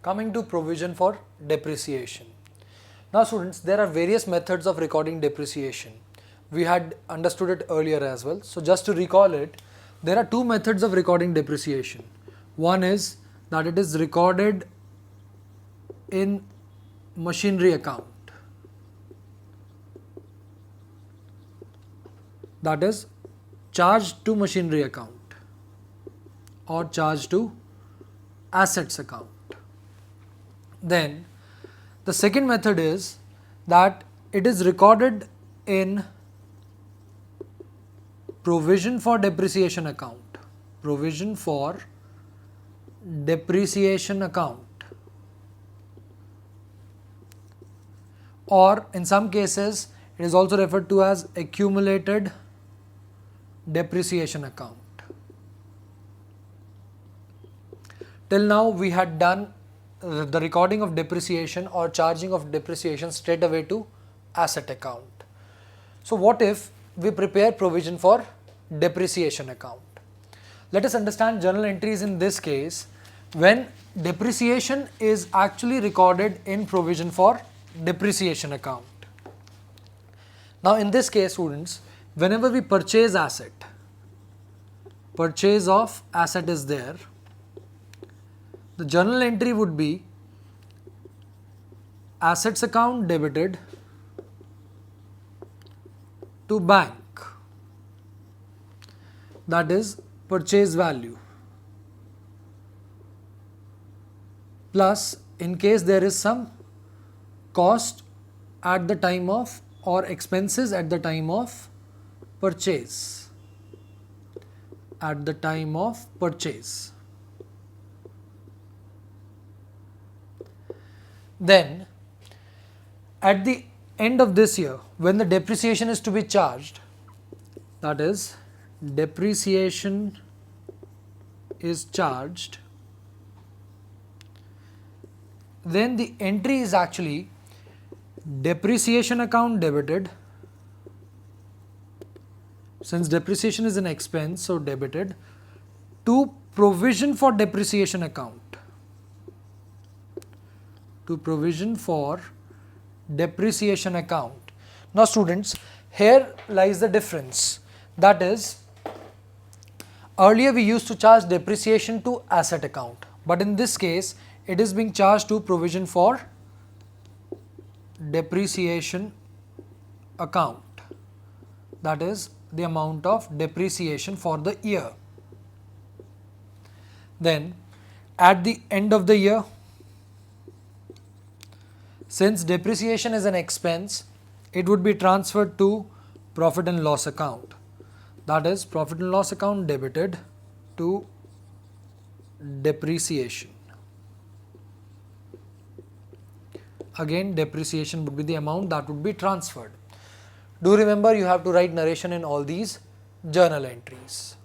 Coming to provision for depreciation. Now students, there are various methods of recording depreciation. We had understood it earlier as well. So just to recall it, there are two methods of recording depreciation. One is that it is recorded in machinery account. That is charged to machinery account or charged to assets account. Then the second method is that it is recorded in provision for depreciation account. Provision for depreciation account, or in some cases it is also referred to as accumulated depreciation account. Till now we had done the recording of depreciation or charging of depreciation straight away to asset account. So what if we prepare provision for depreciation account? Let us understand journal entries in this case when depreciation is actually recorded in provision for depreciation account. Now in this case students, whenever we purchase asset, purchase of asset is there, the journal entry would be assets account debited to bank, that is purchase value, plus in case there is some cost at the time of or expenses at the time of purchase, at the time of purchase. Then at the end of this year when the depreciation is to be charged, that is depreciation is charged, then the entry is actually depreciation account debited, since depreciation is an expense, so debited, to provision for depreciation account, to provision for depreciation account. Now students, here lies the difference. That is, earlier we used to charge depreciation to asset account, but in this case it is being charged to provision for depreciation account, that is the amount of depreciation for the year. Then at the end of the year, since depreciation is an expense, it would be transferred to profit and loss account, that is profit and loss account debited to depreciation. Again depreciation would be the amount that would be transferred. Do remember, you have to write narration in all these journal entries.